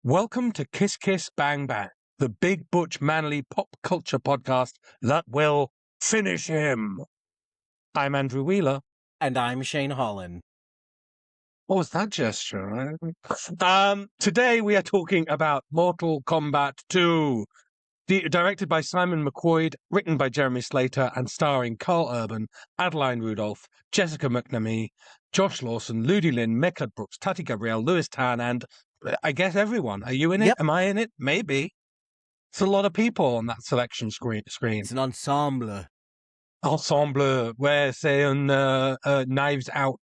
Welcome to Kiss Kiss Bang Bang, the big butch manly pop culture podcast that will finish him. I'm Andrew Wheeler. And I'm Shane Holland. What was that gesture? Today we are talking about Mortal Kombat II, directed by Simon McQuoid, written by Jeremy Slater, and starring Carl Urban, Adeline Rudolph, Jessica McNamee, Josh Lawson, Ludi Lin, Mecca Brooks, Tati Gabrielle, Lewis Tan, and I guess everyone. Are you in it? Yep. Am I in it? Maybe. It's a lot of people on that selection screen. It's an ensemble. Ensemble, where say on Knives Out.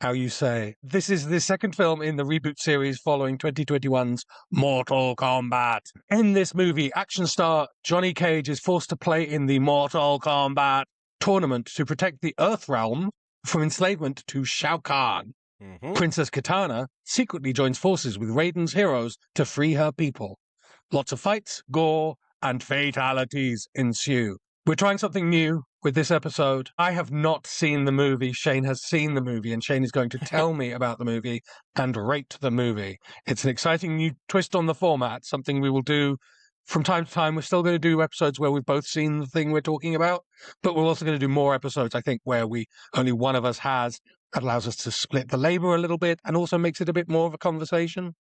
How you say. This is the second film in the reboot series following 2021's Mortal Kombat. In this movie, action star Johnny Cage is forced to play in the Mortal Kombat tournament to protect the Earth Realm from enslavement to Shao Kahn. Mm-hmm. Princess Kitana secretly joins forces with Raiden's heroes to free her people. Lots of fights, gore, and fatalities ensue. We're trying something new with this episode. I have not seen the movie. Shane has seen the movie, and Shane is going to tell me about the movie and rate the movie. It's an exciting new twist on the format, something we will do from time to time. We're still going to do episodes where we've both seen the thing we're talking about, but we're also going to do more episodes, I think, where only one of us has. That allows us to split the labor a little bit and also makes it a bit more of a conversation.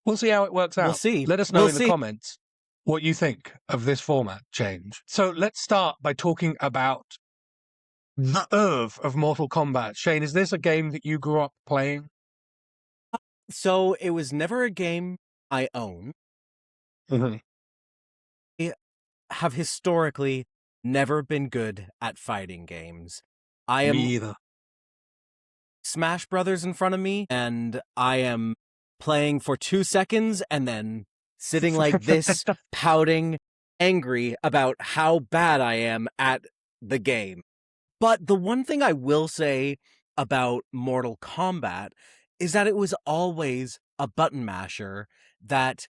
We'll see how it works out. We'll see. Let us know in the comments what you think of this format change. So let's start by talking about the oeuvre of Mortal Kombat. Shane, is this a game that you grew up playing? So it was never a game I own. Mm-hmm. I have historically never been good at fighting games. Me either. Smash Brothers in front of me, and I am playing for 2 seconds and then sitting like this, pouting, angry about how bad I am at the game. But the one thing I will say about Mortal Kombat is that it was always a button masher that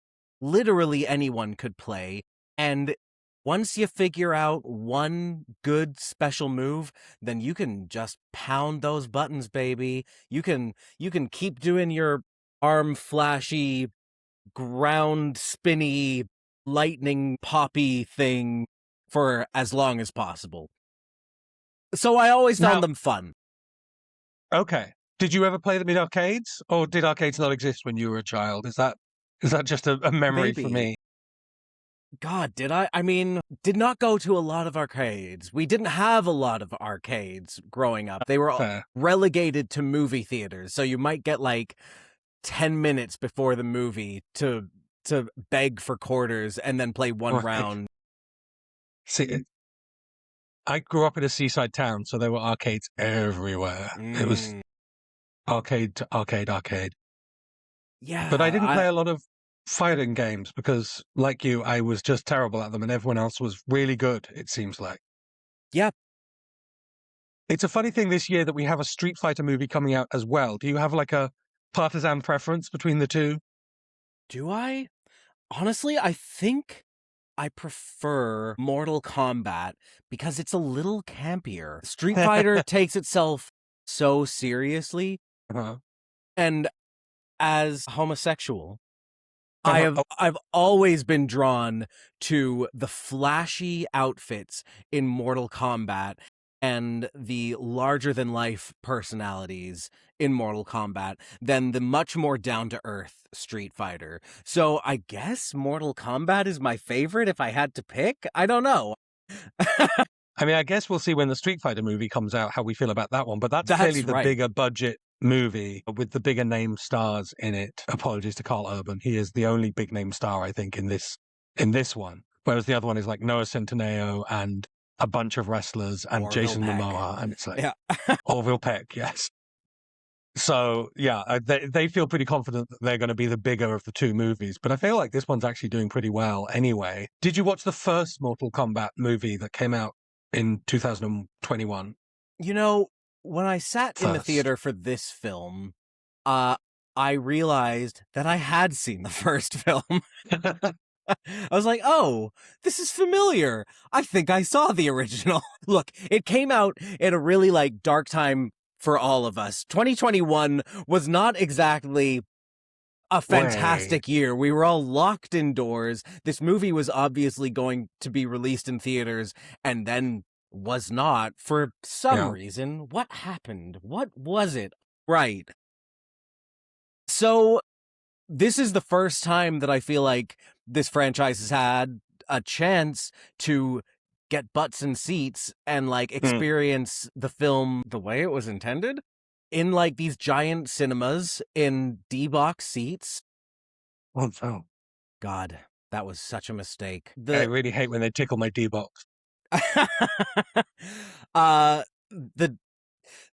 literally anyone could play, and once you figure out one good special move, then you can just pound those buttons, baby. You can keep doing your arm flashy, ground spinny, lightning poppy thing for as long as possible. So I always found them fun. Okay. Did you ever play them in arcades, or did arcades not exist when you were a child? Is that just a memory for me? God, did I? I mean, did not go to a lot of arcades. We didn't have a lot of arcades growing up. They were all relegated to movie theaters, so you might get like 10 minutes before the movie to beg for quarters and then play one round. See, I grew up in a seaside town, so there were arcades everywhere. It was arcade to arcade. Yeah. But I didn't play a lot of fighting games because, like you, I was just terrible at them and everyone else was really good, it seems like. Yeah. It's a funny thing this year that we have a Street Fighter movie coming out as well. Do you have like a partisan preference between the two? Do I? Honestly, I think I prefer Mortal Kombat because it's a little campier. Street Fighter takes itself so seriously. Uh-huh. And as homosexual, I've always been drawn to the flashy outfits in Mortal Kombat and the larger-than-life personalities in Mortal Kombat than the much more down-to-earth Street Fighter. So I guess Mortal Kombat is my favorite if I had to pick? I don't know. I mean, I guess we'll see when the Street Fighter movie comes out how we feel about that one, but that's clearly the bigger budget movie with the bigger name stars in it. Apologies to Carl Urban. He is the only big name star, I think, in this one. Whereas the other one is like Noah Centineo and a bunch of wrestlers and Orville Jason Peck. Momoa, and it's like Orville Peck, yes. So yeah, they feel pretty confident that they're going to be the bigger of the two movies, but I feel like this one's actually doing pretty well anyway. Did you watch the first Mortal Kombat movie that came out in 2021? You know, when I sat in the theater for this film, I realized that I had seen the first film. I was like, oh, this is familiar. I think I saw the original. Look, it came out at a really like dark time for all of us. 2021 was not exactly a Way. fantastic year. We were all locked indoors. This movie was obviously going to be released in theaters and then was not for some Yeah. reason. What happened? What was it? Right. So this is the first time that I feel like this franchise has had a chance to get butts and seats and like experience the film the way it was intended in like these giant cinemas in D-box seats. Oh, no. God, that was such a mistake. I really hate when they tickle my D-box. uh the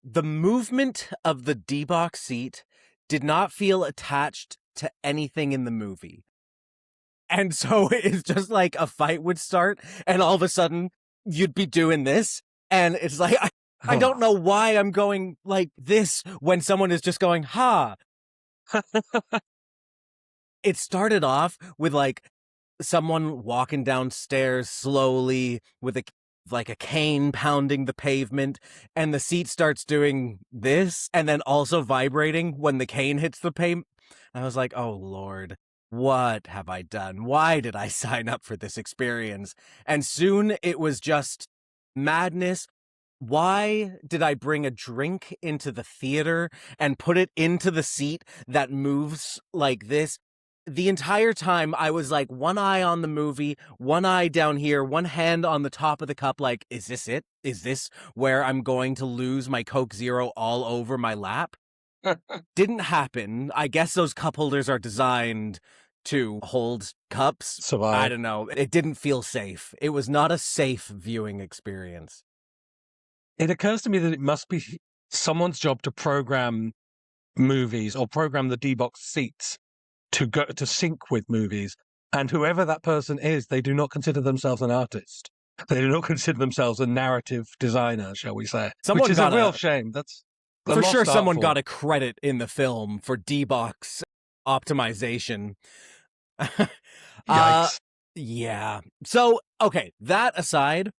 the movement of the D-box seat did not feel attached to anything in the movie. And so it's just like a fight would start and all of a sudden you'd be doing this and it's like I don't know why I'm going like this when someone is just going ha. It started off with like someone walking downstairs slowly with a cane pounding the pavement, and the seat starts doing this and then also vibrating when the cane hits the pavement. I was like, oh Lord, what have I done? Why did I sign up for this experience? And soon it was just madness. Why did I bring a drink into the theater and put it into the seat that moves like this? The entire time I was like one eye on the movie, one eye down here, one hand on the top of the cup, like, is this it? Is this where I'm going to lose my Coke Zero all over my lap? Didn't happen. I guess those cup holders are designed to hold cups. Survive. I don't know. It didn't feel safe. It was not a safe viewing experience. It occurs to me that it must be someone's job to program movies or program the D-box seats to go to sync with movies, and whoever that person is, they do not consider themselves an artist. They do not consider themselves a narrative designer, shall we say? Someone which is a got real shame. That's a for lost sure. art Someone form. got a credit in the film for D-box optimization. Yikes. Yeah. So, okay, that aside,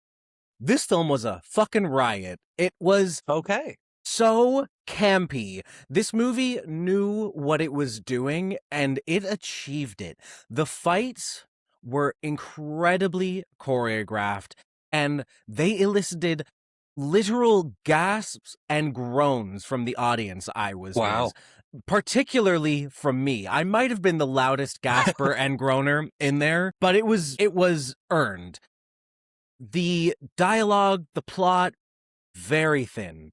this film was a fucking riot. It was Okay. so campy. This movie knew what it was doing and it achieved it. The fights were incredibly choreographed and they elicited literal gasps and groans from the audience I was Wow. with, particularly from me. I might have been the loudest gasper and groaner in there, but it was earned. The dialogue, the plot, very thin.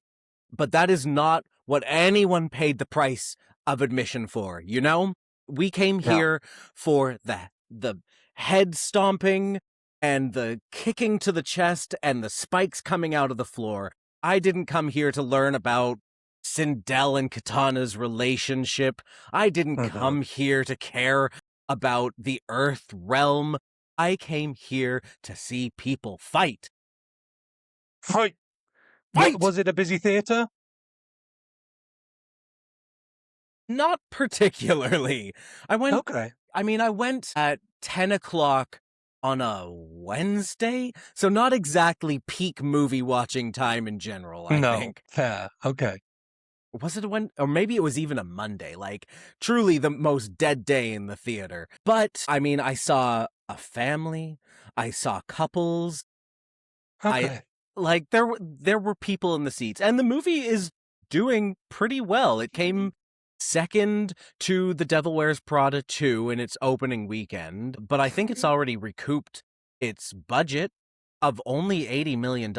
But that is not what anyone paid the price of admission for, you know? We came here for the head stomping and the kicking to the chest and the spikes coming out of the floor. I didn't come here to learn about Sindel and Katana's relationship. I didn't come here to care about the Earth realm. I came here to see people fight. Fight. Fight! Was it a busy theatre? Not particularly. I went Okay. I went at 10 o'clock on a Wednesday, so not exactly peak movie watching time in general, I think. Fair. Okay. Was it or maybe it was even a Monday, like truly the most dead day in the theater. But, I saw a family, I saw couples, Okay. there were people in the seats, and the movie is doing pretty well. It came second to The Devil Wears Prada 2 in its opening weekend, but I think it's already recouped its budget of only $80 million,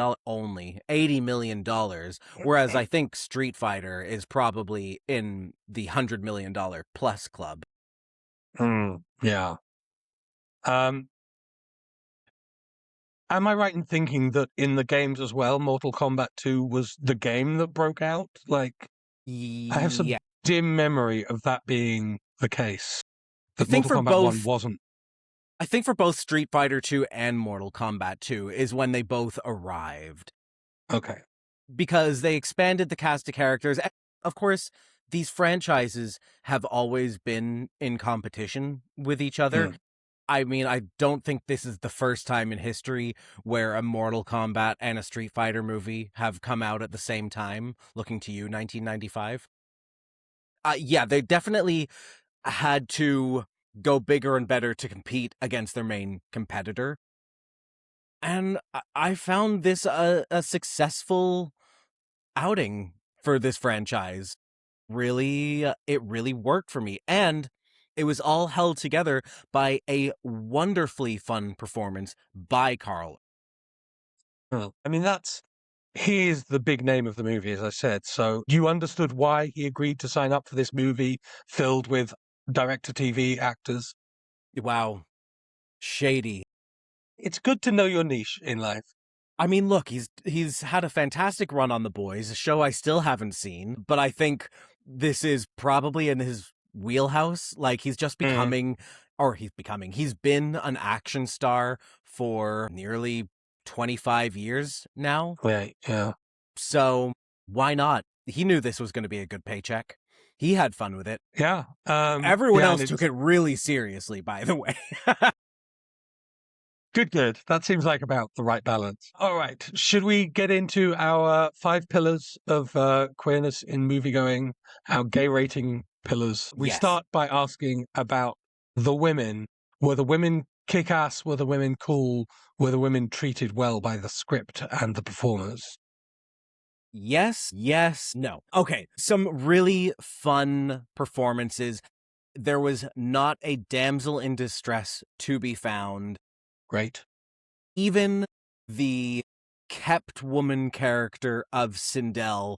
whereas I think Street Fighter is probably in the $100 million plus club. Yeah. Am I right in thinking that in the games as well, Mortal Kombat 2 was the game that broke out? Like, I have some dim memory of that being the case. That Mortal Kombat 1 wasn't. I think for both Street Fighter 2 and Mortal Kombat 2 is when they both arrived. Okay. Because they expanded the cast of characters. Of course, these franchises have always been in competition with each other. I don't think this is the first time in history where a Mortal Kombat and a Street Fighter movie have come out at the same time. Looking to you, 1995. Yeah, they definitely had to go bigger and better to compete against their main competitor. And I found this a successful outing for this franchise. Really, it really worked for me. And it was all held together by a wonderfully fun performance by Carl. I mean, he is the big name of the movie, as I said. So you understood why he agreed to sign up for this movie filled with direct-to-TV actors. Wow. Shady. It's good to know your niche in life. I mean, look, he's had a fantastic run on The Boys, a show I still haven't seen, but I think this is probably in his wheelhouse. Like, he's just becoming, he's been an action star for nearly 25 years now. Right, yeah. So why not? He knew this was going to be a good paycheck. He had fun with it. Yeah. Everyone else took it really seriously, by the way. Good. That seems like about the right balance. All right. Should we get into our 5 pillars of queerness in moviegoing, our gay rating pillars? We Yes. start by asking about the women. Were the women kick-ass? Were the women cool? Were the women treated well by the script and the performers? Yes, no. Okay, some really fun performances. There was not a damsel in distress to be found. Great. Even the kept woman character of Sindel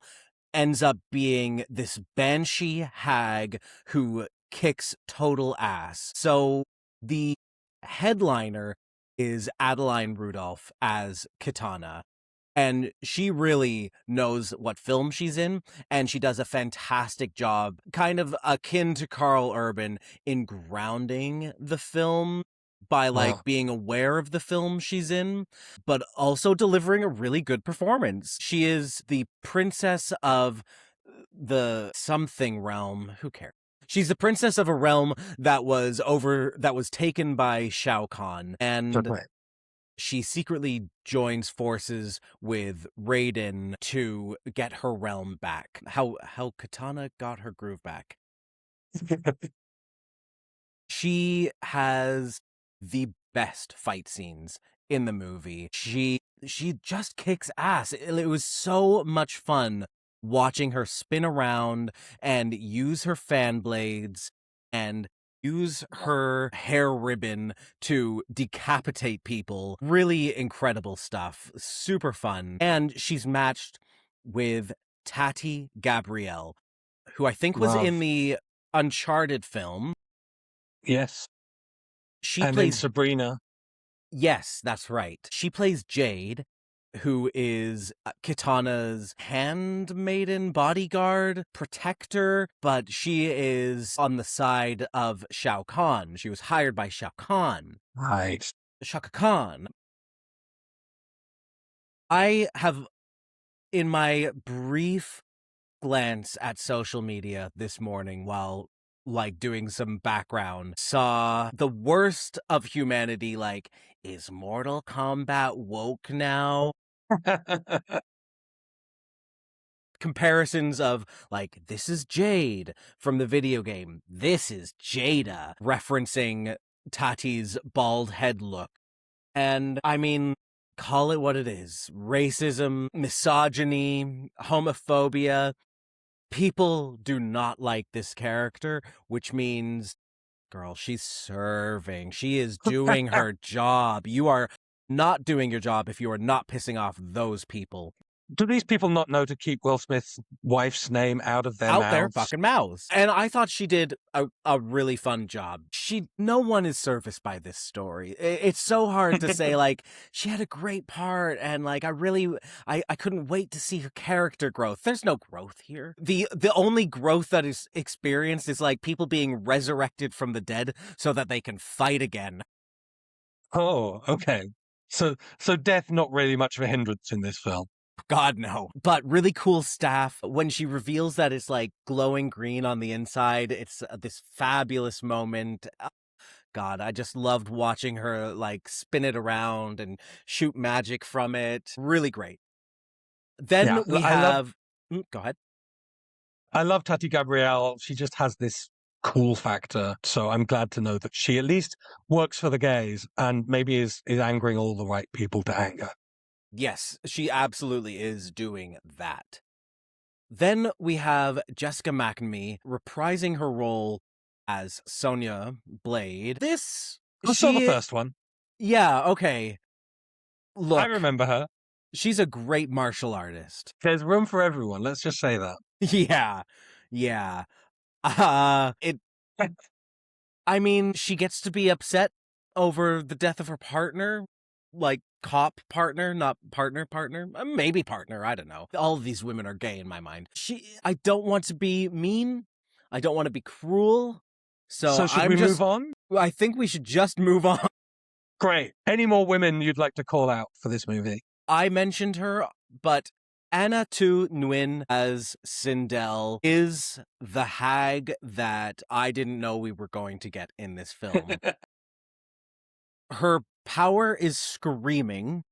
ends up being this banshee hag who kicks total ass. So the headliner is Adeline Rudolph as Katana. And she really knows what film she's in, and she does a fantastic job, kind of akin to Carl Urban, in grounding the film by being aware of the film she's in, but also delivering a really good performance. She is the princess of the something realm. Who cares? She's the princess of a realm that was taken by Shao Kahn, and she secretly joins forces with Raiden to get her realm back. How Katana got her groove back. She has the best fight scenes in the movie. She just kicks ass. It was so much fun watching her spin around and use her fan blades and use her hair ribbon to decapitate people. Really incredible stuff. Super fun. And she's matched with Tati Gabrielle, who I think was in the Uncharted film. Yes. She and plays then Sabrina. Yes, that's right. She plays Jade, who is Katana's handmaiden, bodyguard, protector, but she is on the side of Shao Kahn. She was hired by Shao Kahn. Right. Shaka Khan. I have, in my brief glance at social media this morning while doing some background, saw the worst of humanity, is Mortal Kombat woke now? Comparisons of this is Jade from the video game, this is Jada, referencing Tati's bald head look. And I mean, call it what it is. Racism, misogyny, homophobia. People do not like this character, which means, girl, she's serving. She is doing her job. You are not doing your job if you are not pissing off those people. Do these people not know to keep Will Smith's wife's name out of their mouths? Out their fucking mouths. And I thought she did a really fun job. No one is serviced by this story. It's so hard to say, she had a great part, and I couldn't wait to see her character growth. There's no growth here. The only growth that is experienced is people being resurrected from the dead so that they can fight again. Oh, okay. So death not really much of a hindrance in this film. God, no. But really cool staff. When she reveals that it's glowing green on the inside, it's this fabulous moment. God, I just loved watching her spin it around and shoot magic from it. Really great. Then we have... Go ahead. I love Tati Gabrielle. She just has this cool factor. So I'm glad to know that she at least works for the gays and maybe is angering all the right people to anger. Yes, she absolutely is doing that. Then we have Jessica McNamee reprising her role as Sonya Blade. I saw the first one. Yeah, okay. Look, I remember her. she's a great martial artist. There's room for everyone. Let's just say that. Yeah, yeah. I mean, she gets to be upset over the death of her partner, like cop partner, not partner, maybe partner, I don't know. All of these women are gay in my mind. I don't want to be mean. I don't want to be cruel. So should we move on? I think we should just move on. Great. Any more women you'd like to call out for this movie? I mentioned her, but Anna Tu Nguyen as Sindel is the hag that I didn't know we were going to get in this film. Her power is screaming,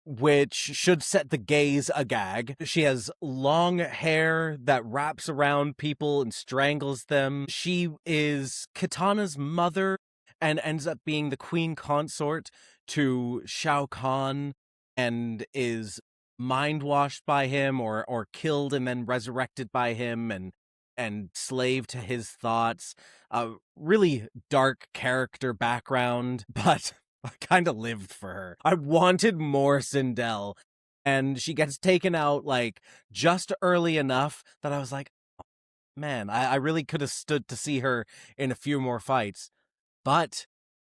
which should set the gays agag. She has long hair that wraps around people and strangles them. She is Kitana's mother and ends up being the queen consort to Shao Kahn and is mind-washed by him or killed and then resurrected by him and slave to his thoughts. A really dark character background, but I kind of lived for her. I wanted more Sindel, and she gets taken out like just early enough that I was like, oh, man, I really could have stood to see her in a few more fights. But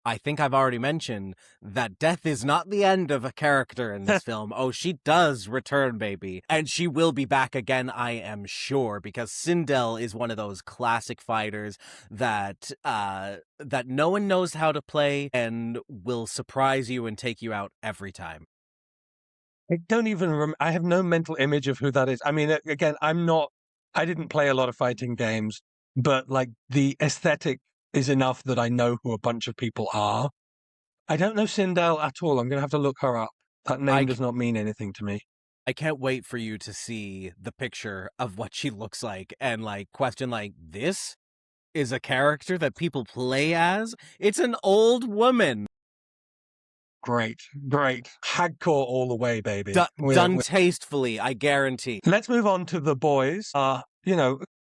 I think I've already mentioned that death is not the end of a character in this film. Oh, she does return, baby. And she will be back again, I am sure, because Sindel is one of those classic fighters that that no one knows how to play and will surprise you and take you out every time. I don't even I have no mental image of who that is. I mean, again, I didn't play a lot of fighting games, but like the aesthetic is enough that I know who a bunch of people are. I don't know Sindel at all. I'm going to have to look her up. That name does not mean anything to me. I can't wait for you to see the picture of what she looks like and like question like, this is a character that people play as? It's an old woman. Great. Hardcore all the way, baby. Done tastefully, I guarantee. Let's move on to the boys.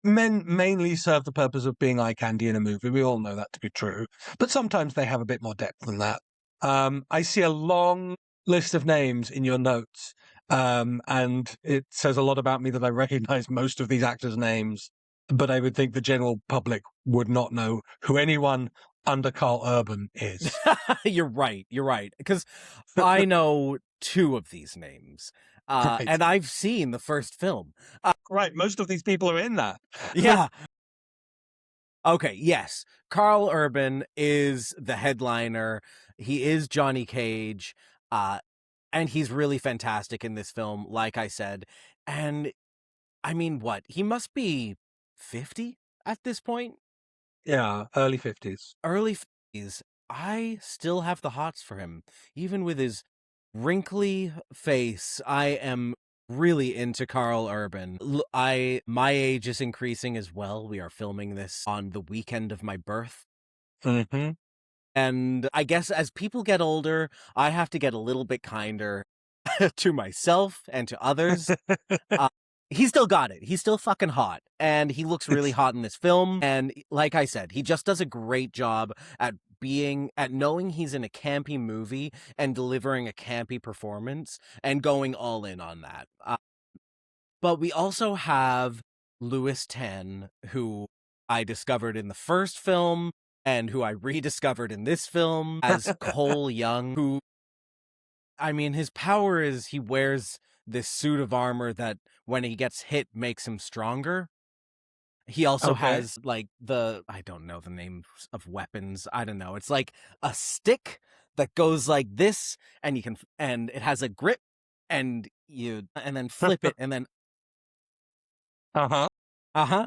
Men mainly serve the purpose of being eye candy in a movie. We all know that to be true. But sometimes they have a bit more depth than that. I see a long list of names in your notes. And it says a lot about me that I recognize most of these actors' names. But I would think the general public would not know who anyone under Carl Urban is. You're right. Because I know two of these names. Right. And I've seen the first film. Right, most of these people are in that. Yeah. Okay, yes. Carl Urban is the headliner. He is Johnny Cage. And he's really fantastic in this film, like I said. And I mean, what? He must be 50 at this point? Yeah, early 50s. Early 50s. I still have the hots for him. Even with his wrinkly face, I am really into Carl Urban. My age is increasing as well. We are filming this on the weekend of my birth. Mm-hmm. And I guess as people get older, I have to get a little bit kinder to myself and to others. He still got it. He's still fucking hot. And he looks really hot in this film. And like I said, he just does a great job at knowing he's in a campy movie and delivering a campy performance and going all in on that. But we also have Louis Tan, who I discovered in the first film and who I rediscovered in this film as Cole Young, who, I mean, his power is he wears this suit of armor that when he gets hit makes him stronger. He also has like I don't know the names of weapons. I don't know. It's like a stick that goes like this and it has a grip and then flip it and then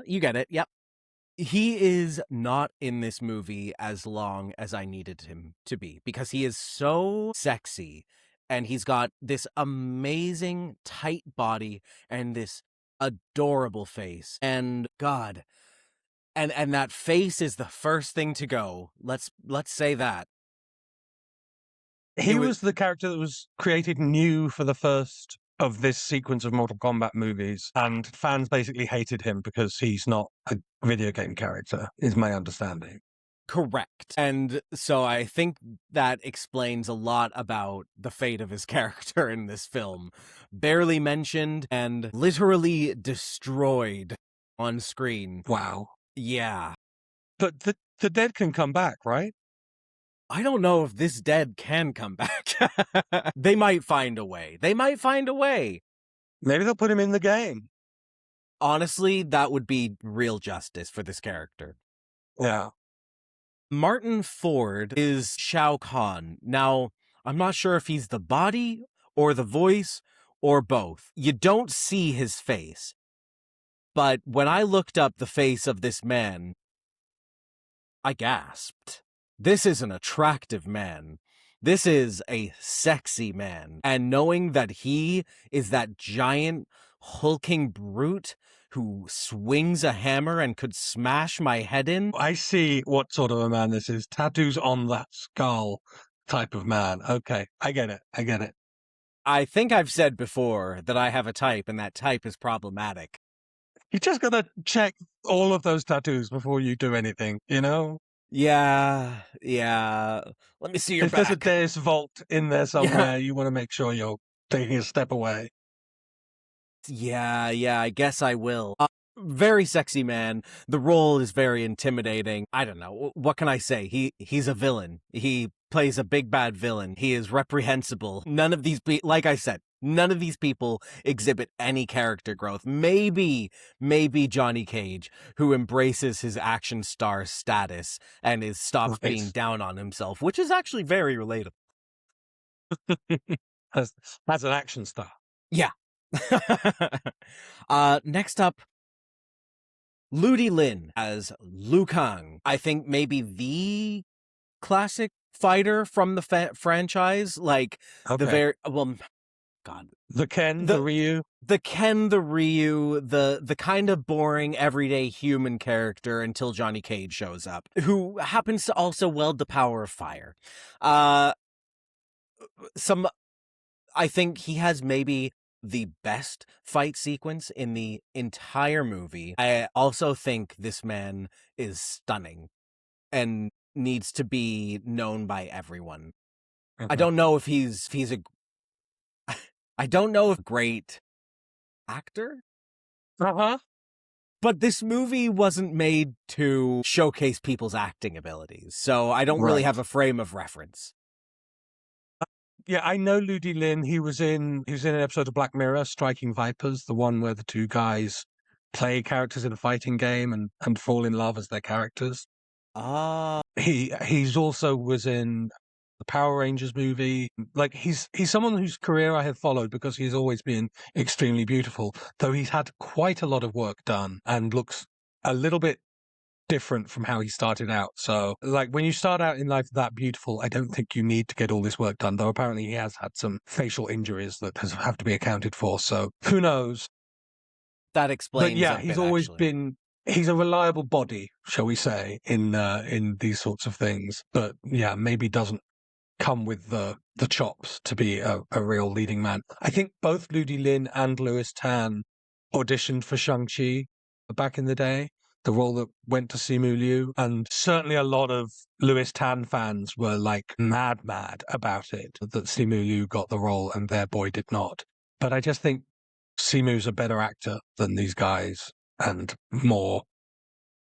you get it. Yep. He is not in this movie as long as I needed him to be because he is so sexy and he's got this amazing tight body and this adorable face. And God, And that face is the first thing to go. Let's say that. He was the character that was created new for the first of this sequence of Mortal Kombat movies, and fans basically hated him because he's not a video game character, is my understanding. Correct. And so I think that explains a lot about the fate of his character in this film. Barely mentioned and literally destroyed on screen. Wow. Yeah. But the dead can come back, right? I don't know if this dead can come back. They might find a way. Maybe they'll put him in the game. Honestly, that would be real justice for this character. Yeah. Martin Ford is Shao Kahn. Now, I'm not sure if he's the body or the voice or both. You don't see his face. But when I looked up the face of this man, I gasped. This is an attractive man. This is a sexy man. And knowing that he is that giant, hulking brute who swings a hammer and could smash my head in. I see what sort of a man this is. Tattoos on that skull type of man. Okay, I get it. I think I've said before that I have a type, and that type is problematic. You just gotta check all of those tattoos before you do anything, you know? Yeah. Let me see your if back. there's a Deus Vault in there somewhere, you want to make sure you're taking a step away. Yeah, I guess I will. Very sexy man. The role is very intimidating. I don't know. What can I say? He's a villain. He plays a big bad villain. He is reprehensible. None of these like I said, none of these people exhibit any character growth. Maybe Johnny Cage, who embraces his action star status and stops being down on himself, which is actually very relatable. As an action star. Yeah. Next up, Ludi Lin as Liu Kang. I think maybe the classic fighter from the franchise, like the very God, the Ken, the Ryu, the Ryu, the kind of boring everyday human character until Johnny Cage shows up, who happens to also wield the power of fire. I think he has maybe the best fight sequence in the entire movie. I also think this man is stunning and needs to be known by everyone. Mm-hmm. I don't know if I don't know if great actor. But this movie wasn't made to showcase people's acting abilities, so I don't really have a frame of reference. Yeah, I know Ludi Lin. He was in an episode of Black Mirror, Striking Vipers, the one where the two guys play characters in a fighting game and fall in love as their characters. He's also was in the Power Rangers movie. Like he's someone whose career I have followed because he's always been extremely beautiful, though he's had quite a lot of work done and looks a little bit different from how he started out. So like when you start out in life that beautiful, I don't think you need to get all this work done, though apparently he has had some facial injuries that have to be accounted for, so who knows. That explains. But yeah, he's always been, he's a reliable body, shall we say, in these sorts of things, but yeah, maybe doesn't come with the chops to be a real leading man. I think both Ludi Lin and Louis Tan auditioned for Shang-Chi back in the day, the role that went to Simu Liu, and certainly a lot of Louis Tan fans were like mad about it, that Simu Liu got the role and their boy did not. But I just think Simu's a better actor than these guys and more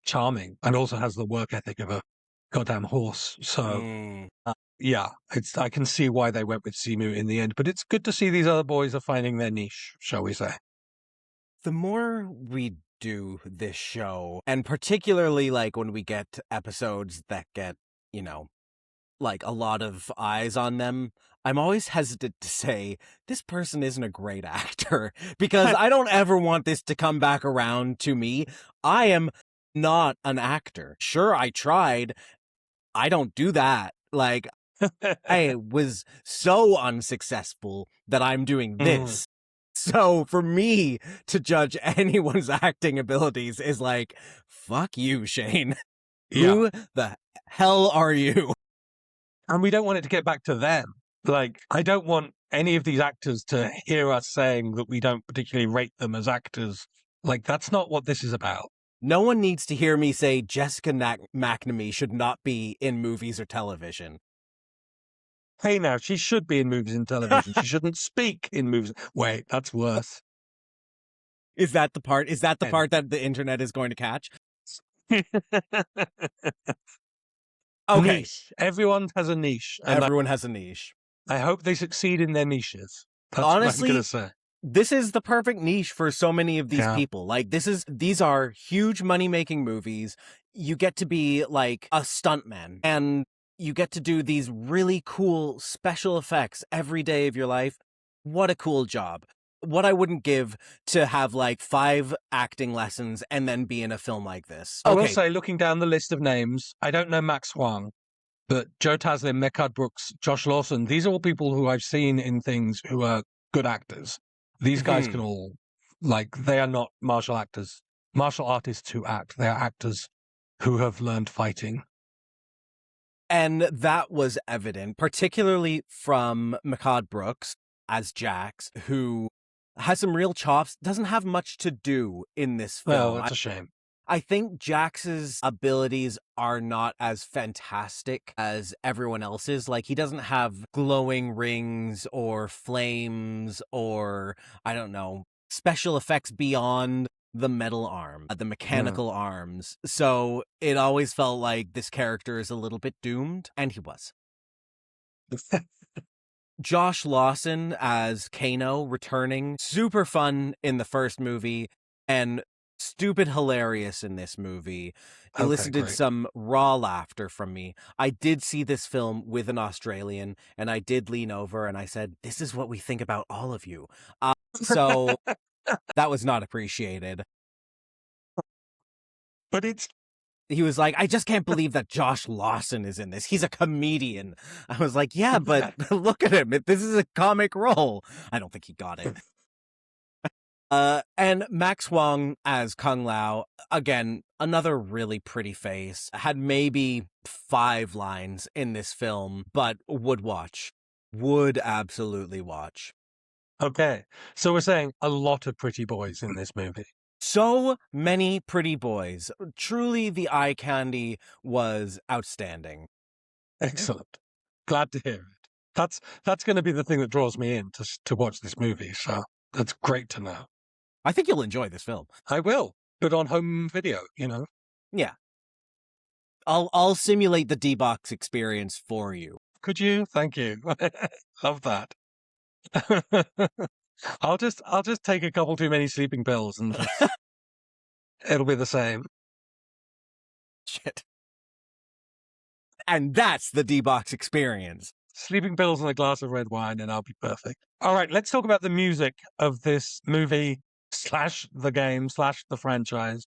charming, and also has the work ethic of a goddamn horse. So yeah, I can see why they went with Simu in the end, but it's good to see these other boys are finding their niche, shall we say. The more we do this show, and particularly like when we get episodes that get, like a lot of eyes on them, I'm always hesitant to say this person isn't a great actor, because I don't ever want this to come back around to me. I am not an actor. Sure, I tried. I don't do that. Like, I was so unsuccessful that I'm doing this. So for me to judge anyone's acting abilities is like, fuck you, Shane. Yeah. Who the hell are you? And we don't want it to get back to them. Like, I don't want any of these actors to hear us saying that we don't particularly rate them as actors. Like, that's not what this is about. No one needs to hear me say Jessica McNamee should not be in movies or television. Hey, now, she should be in movies and television. She shouldn't speak in movies. Wait, that's worse. Is that the part? Is that the part that the internet is going to catch? Okay. Niche. Everyone has a niche. And everyone has a niche. I hope they succeed in their niches. That's Honestly, what I'm going to say. This is the perfect niche for so many of these people. Like, these are huge money-making movies. You get to be like a stuntman, and you get to do these really cool special effects every day of your life. What a cool job. What I wouldn't give to have like 5 acting lessons and then be in a film like this. I will say, looking down the list of names, I don't know Max Huang, but Joe Taslim, Mehcad Brooks, Josh Lawson, these are all people who I've seen in things who are good actors. These guys can all, like, they are not martial artists who act. They are actors who have learned fighting. And that was evident, particularly from Mehcad Brooks as Jax, who has some real chops, doesn't have much to do in this film. Well, that's a shame. I think Jax's abilities are not as fantastic as everyone else's. Like, he doesn't have glowing rings or flames or, I don't know, special effects beyond the metal arm, the mechanical arms. So it always felt like this character is a little bit doomed, and he was. Josh Lawson as Kano returning, super fun in the first movie, and stupid hilarious in this movie. It elicited some raw laughter from me. I did see this film with an Australian, and I did lean over and I said, "This is what we think about all of you." So that was not appreciated. But he was like, "I just can't believe that Josh Lawson is in this. He's a comedian." I was like, "Yeah, but look at him. This is a comic role." I don't think he got it. And Max Huang as Kung Lao, again, another really pretty face, had maybe 5 lines in this film, but would absolutely watch. Okay, so we're saying a lot of pretty boys in this movie. So many pretty boys. Truly, the eye candy was outstanding. Excellent. Glad to hear it. That's going to be the thing that draws me in to watch this movie, so that's great to know. I think you'll enjoy this film. I will, but on home video, you know? Yeah. I'll simulate the D-Box experience for you. Could you? Thank you. Love that. I'll just take a couple too many sleeping pills and it'll be the same. Shit. And that's the D-Box experience. Sleeping pills and a glass of red wine and I'll be perfect. All right, let's talk about the music of this movie / the game / the franchise.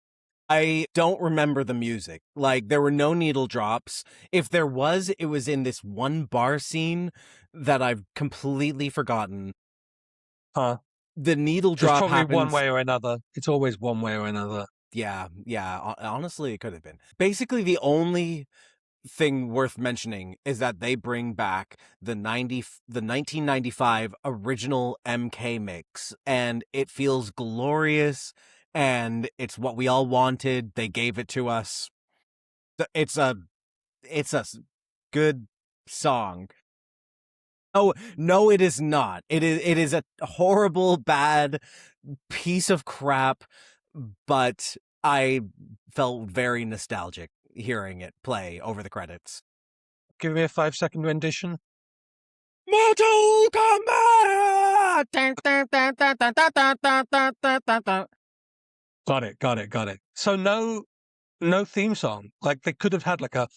I don't remember the music. Like, there were no needle drops. If there was, it was in this one bar scene that I've completely forgotten. Huh. The needle drop probably happens one way or another. It's always one way or another. Yeah. Honestly, it could have been. Basically, the only thing worth mentioning is that they bring back the 1995 original MK mix, and it feels glorious, and it's what we all wanted. They gave it to us. It's a good song. Oh, no, it is not. It is a horrible, bad piece of crap, but I felt very nostalgic hearing it play over the credits. Give me a 5-second rendition. Mortal Kombat! Got it. So no theme song. Like, they could have had like a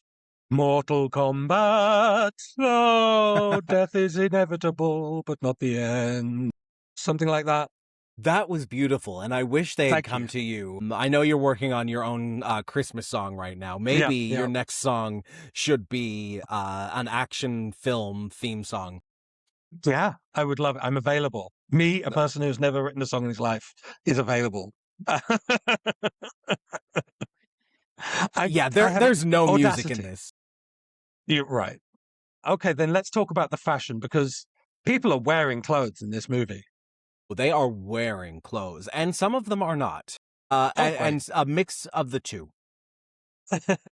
Mortal Kombat. Oh, death is inevitable, but not the end. Something like that. That was beautiful, and I wish they had come to you. I know you're working on your own Christmas song right now. Maybe your next song should be an action film theme song. Yeah, I would love it. I'm available. Me, a person who's never written a song in his life, is available. Yeah, I have there's no music in audacity. this. You're right. Okay, then let's talk about the fashion because people are wearing clothes in this movie. They are wearing clothes, and some of them are not. Oh, great. And a mix of the two.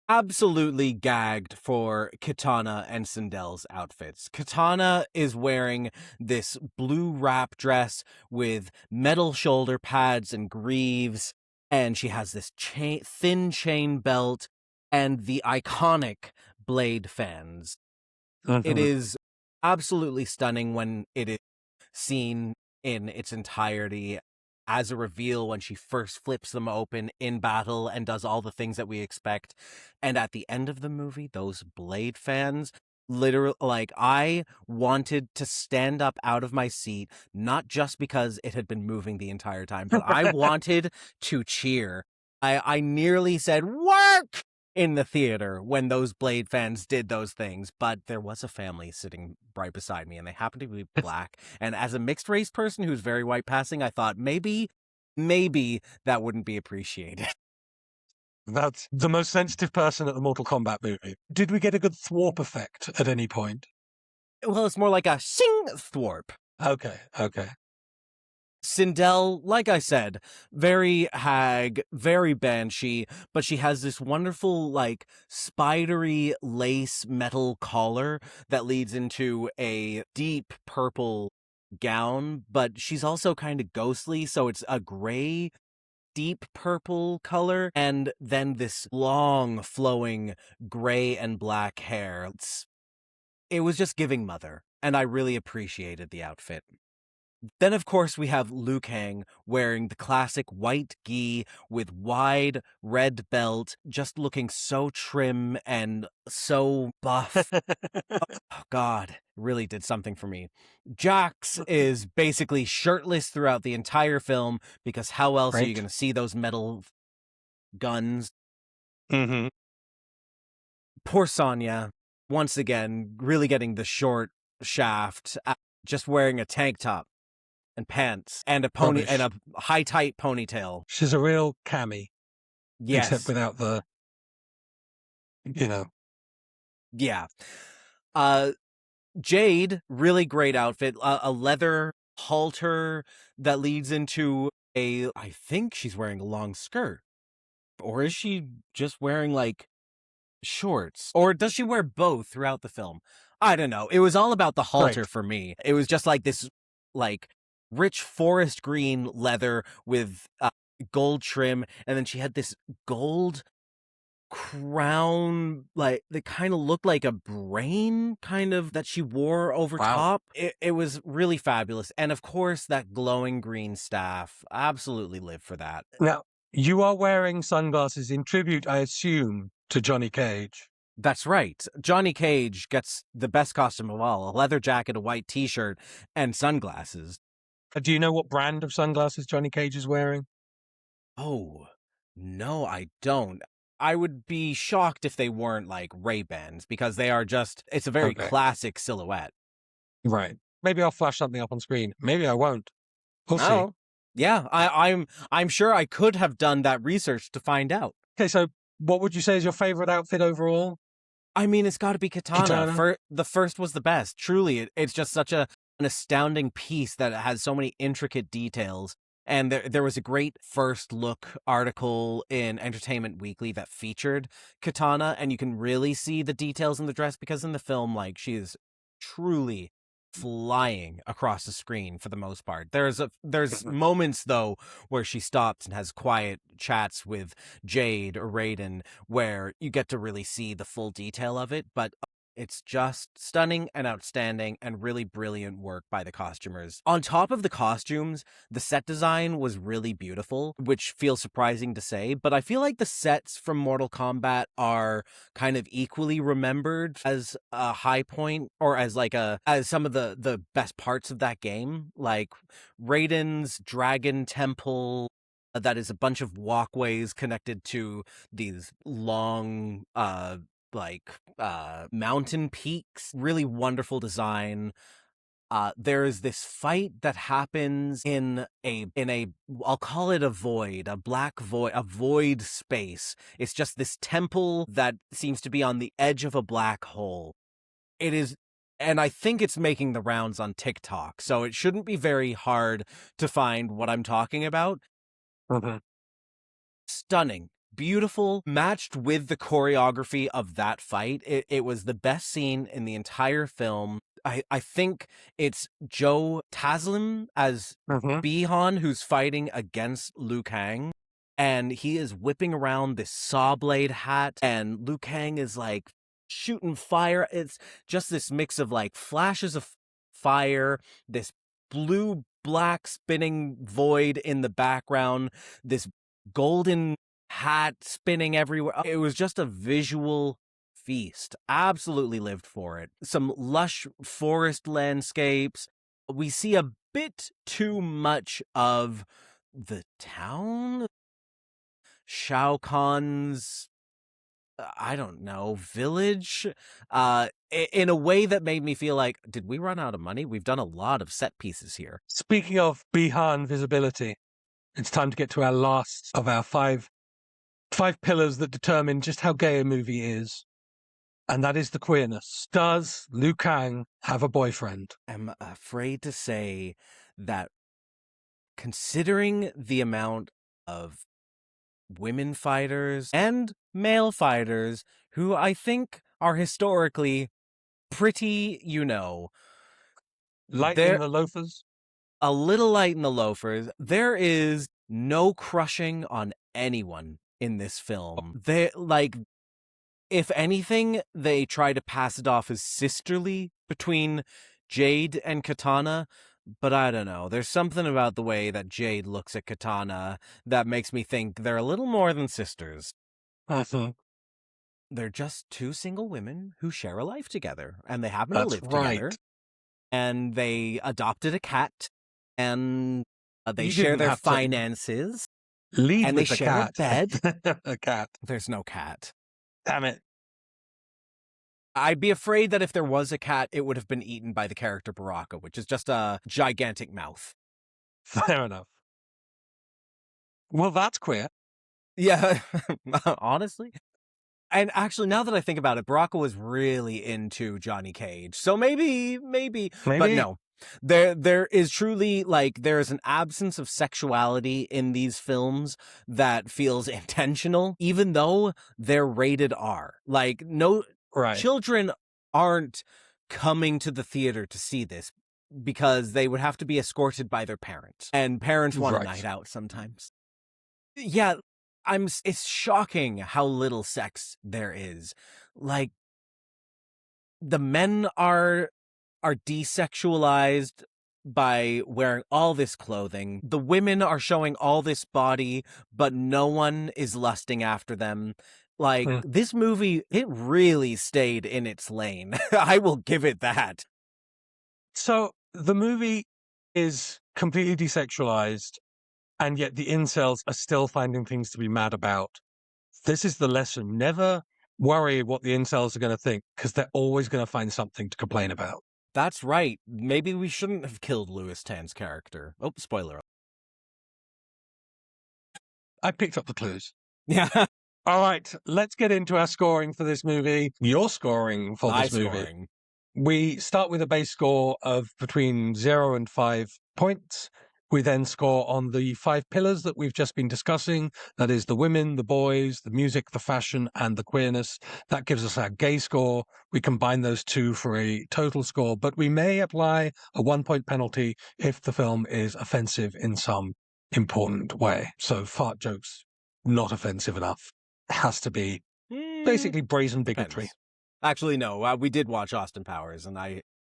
Absolutely gagged for Katana and Sindel's outfits. Katana is wearing this blue wrap dress with metal shoulder pads and greaves, and she has this thin chain belt and the iconic blade fans. It Mhm. is absolutely stunning when it is seen in its entirety as a reveal when she first flips them open in battle and does all the things that we expect. And at the end of the movie, those blade fans literally, like, I wanted to stand up out of my seat, not just because it had been moving the entire time, but I wanted to cheer. I nearly said, "Work!" in the theater when those blade fans did those things, but there was a family sitting right beside me and they happened to be black. And as a mixed race person who's very white passing, I thought maybe that wouldn't be appreciated. That's the most sensitive person at the Mortal Kombat movie. Did we get a good thwarp effect at any point? Well, it's more like a sing thwarp. Okay, okay. Sindel, like I said, very hag, very banshee, but she has this wonderful, like, spidery lace metal collar that leads into a deep purple gown, but she's also kind of ghostly, so it's a gray, deep purple color, and then this long, flowing gray and black hair. It was just giving mother, and I really appreciated the outfit. Then, of course, we have Liu Kang wearing the classic white gi with wide red belt, just looking so trim and so buff. Oh, God, really did something for me. Jax is basically shirtless throughout the entire film because how else are you Great. going to see those metal guns? Hmm. Poor Sonya, once again, really getting the short shaft, just wearing a tank top and pants and Rubbish. a high tight ponytail. She's a real cammy, except Yes. without the, you know. Yeah. Uh Jade, really great outfit. A leather halter that leads into I think she's wearing a long skirt. Or is she just wearing like shorts? Or does she wear both throughout the film? I don't know. It was all about the halter Great. for me. It was just like this like rich forest green leather with gold trim, and then she had this gold crown, like that kind of looked like a brain kind of that she wore over Wow. top. It was really fabulous. And of course that glowing green staff, absolutely live for that. Now, you are wearing sunglasses in tribute, I assume, to Johnny Cage. That's right. Johnny Cage gets the best costume of all, a leather jacket, a white t-shirt, and sunglasses. Do you know what brand of sunglasses Johnny Cage is wearing? Oh, no, I don't. I would be shocked if they weren't like Ray-Bans because they are just, it's a very Okay. classic silhouette. Right. Maybe I'll flash something up on screen. Maybe I won't. We'll see. Oh, yeah. I'm sure I could have done that research to find out. Okay, so what would you say is your favorite outfit overall? I mean, it's got to be Katana. Katana? The first was the best. Truly, it's just such an astounding piece that has so many intricate details. And there was a great first look article in Entertainment Weekly that featured Katana, and you can really see the details in the dress because in the film, like, she is truly flying across the screen for the most part. There's moments though where she stops and has quiet chats with Jade or Raiden where you get to really see the full detail of it, but it's just stunning and outstanding and really brilliant work by the costumers. On top of the costumes, the set design was really beautiful, which feels surprising to say, but I feel like the sets from Mortal Kombat are kind of equally remembered as a high point or as like as some of the best parts of that game, like Raiden's Dragon Temple that is a bunch of walkways connected to these long mountain peaks. Really wonderful design. There is this fight that happens in a I'll call it a void, a black void, a void space. It's just this temple that seems to be on the edge of a black hole. It is, and I think it's making the rounds on TikTok, so it shouldn't be very hard to find what I'm talking about. Mm-hmm. Stunning. Beautiful, matched with the choreography of that fight. It was the best scene in the entire film. I think it's Joe Taslim as Mm-hmm. Bihan who's fighting against Liu Kang. And he is whipping around this saw blade hat, and Liu Kang is like shooting fire. It's just this mix of like flashes of fire, this blue black spinning void in the background, this golden hat spinning everywhere. It was just a visual feast. Absolutely lived for it. Some lush forest landscapes. We see a bit too much of the town. Shao Kahn's, I don't know, village, in a way that made me feel like, did we run out of money? We've done a lot of set pieces here. Speaking of Bihan visibility, it's time to get to our last of our five pillars that determine just how gay a movie is. And that is the queerness. Does Liu Kang have a boyfriend? I'm afraid to say that, considering the amount of women fighters and male fighters who I think are historically pretty, Light they're in the loafers? a little light in the loafers. There is no crushing on anyone in this film. They, like, if anything, they try to pass it off as sisterly between Jade and Katana, but I don't know. There's something about the way that Jade looks at Katana that makes me think they're a little more than sisters. Uh-huh. They're just two single women who share a life together, and they happen to That's live right. together. And they adopted a cat, and they You share didn't their have to finances, lead and with they the share a cat. bed. A cat. There's no cat. Damn it. I'd be afraid that if there was a cat, it would have been eaten by the character Baraka, which is just a gigantic mouth. Fair enough. Well, that's queer. Yeah, honestly. And actually, now that I think about it, Baraka was really into Johnny Cage. So maybe. But no. There is truly, like, there is an absence of sexuality in these films that feels intentional, even though they're rated R. Like, no, Right. children aren't coming to the theater to see this because they would have to be escorted by their parents, and parents want a night out sometimes. Yeah, it's shocking how little sex there is. Like, the men are desexualized by wearing all this clothing. The women are showing all this body, but no one is lusting after them. Like, this movie, it really stayed in its lane. I will give it that. So the movie is completely desexualized, and yet the incels are still finding things to be mad about. This is the lesson. Never worry what the incels are going to think, because they're always going to find something to complain about. That's right. Maybe we shouldn't have killed Louis Tan's character. Oh, spoiler. I picked up the clues. Yeah. All right, let's get into our scoring for this movie. Your scoring for this movie. Scoring. We start with a base score of between 0 and 5 points. We then score on the 5 pillars that we've just been discussing. That is the women, the boys, the music, the fashion, and the queerness. That gives us our gay score. We combine those two for a total score, but we may apply a 1-point penalty if the film is offensive in some important way. So fart jokes, not offensive enough. Has to be basically brazen bigotry. Depends. Actually, no. We did watch Austin Powers, and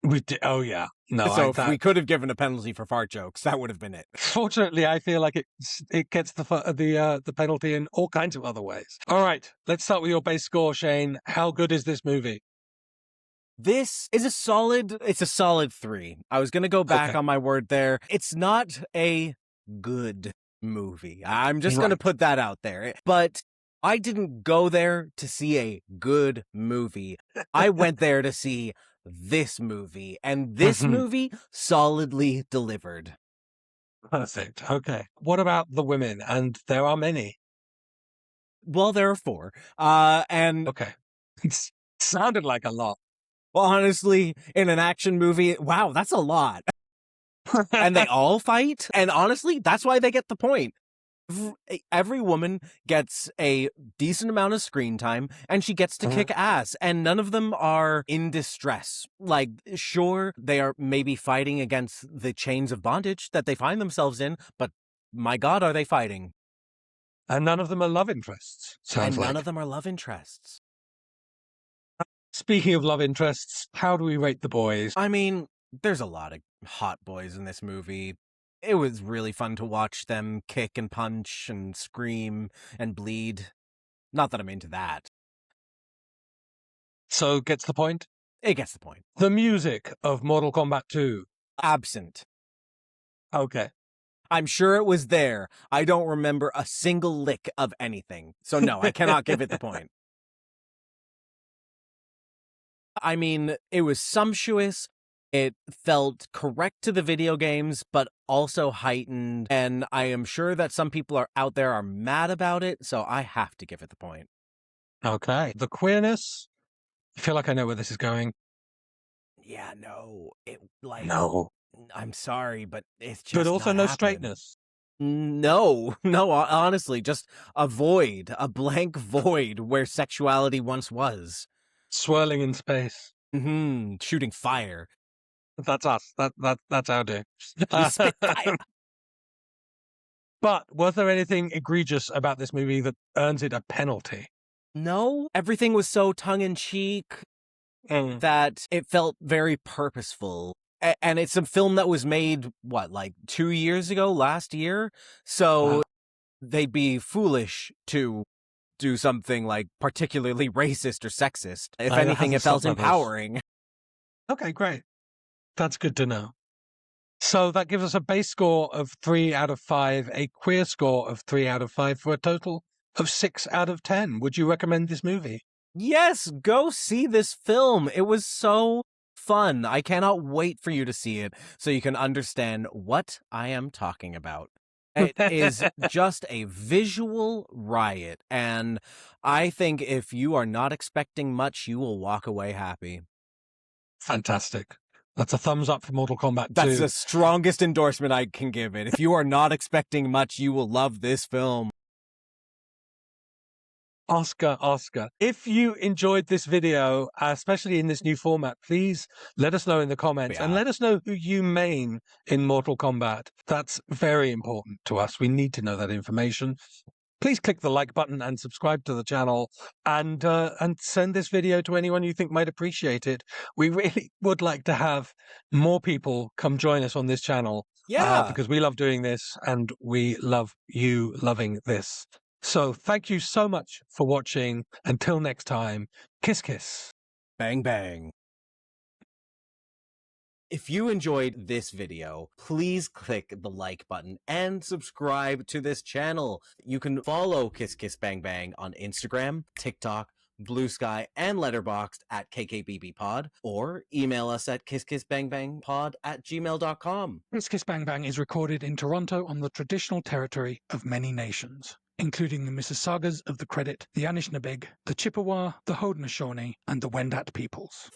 We did. Oh yeah. No. So if we could have given a penalty for fart jokes, that would have been it. Fortunately, I feel like it gets the penalty in all kinds of other ways. All right, let's start with your base score, Shane. How good is this movie? This is a solid 3. I was going to go back on my word there. It's not a good movie. I'm just going to put that out there. But I didn't go there to see a good movie. I went there to see this movie, and this movie solidly delivered. Perfect. Okay. What about the women? And there are many. Well, there are 4. And Okay. It sounded like a lot. honestly, in an action movie, wow, that's a lot. And they all fight, and honestly, that's why they get the point. Every woman gets a decent amount of screen time, and she gets to kick ass, and none of them are in distress. Like, sure, they are maybe fighting against the chains of bondage that they find themselves in, but my God, are they fighting? And none of them are love interests, sounds And like. none of them are love interests. Speaking of love interests, how do we rate the boys? I mean, there's a lot of hot boys in this movie. It was really fun to watch them kick and punch and scream and bleed. Not that I'm into that. So, gets the point? It gets the point. The music of Mortal Kombat II. Absent. Okay. I'm sure it was there. I don't remember a single lick of anything. So no, I cannot give it the point. I mean, it was sumptuous. It felt correct to the video games, but also heightened. And I am sure that some people are out there are mad about it, so I have to give it the point. Okay. The queerness. I feel like I know where this is going. Yeah, no. No. I'm sorry, but it's just But also not no happening. straightness. No, honestly, just a void, a blank void where sexuality once was. Swirling in space. Shooting fire. That's us. That's our day. We spit fire. But was there anything egregious about this movie that earns it a penalty? No, everything was so tongue-in-cheek that it felt very purposeful. And it's a film that was made, like 2 years ago, last year? So Wow. they'd be foolish to do something like particularly racist or sexist. If anything, it felt empowering. Okay, great. That's good to know. So that gives us a base score of 3 out of 5, a queer score of 3 out of 5 for a total of 6 out of 10. Would you recommend this movie? Yes, go see this film. It was so fun. I cannot wait for you to see it so you can understand what I am talking about. It is just a visual riot, and I think if you are not expecting much, you will walk away happy. Fantastic. That's a thumbs up for Mortal Kombat 2. That's the strongest endorsement I can give it. If you are not expecting much, you will love this film. Oscar. If you enjoyed this video, especially in this new format, please let us know in the comments and let us know who you main in Mortal Kombat. That's very important to us. We need to know that information. Please click the like button and subscribe to the channel and send this video to anyone you think might appreciate it. We really would like to have more people come join us on this channel. Yeah. Because we love doing this and we love you loving this. So thank you so much for watching. Until next time, kiss, kiss. Bang, bang. If you enjoyed this video, please click the like button and subscribe to this channel. You can follow Kiss Kiss Bang Bang on Instagram, TikTok, Blue Sky, and Letterboxd at KKBBpod, or email us at kisskissbangbangpod@gmail.com. Kiss Kiss Bang Bang is recorded in Toronto on the traditional territory of many nations, including the Mississaugas of the Credit, the Anishinaabeg, the Chippewa, the Haudenosaunee, and the Wendat peoples.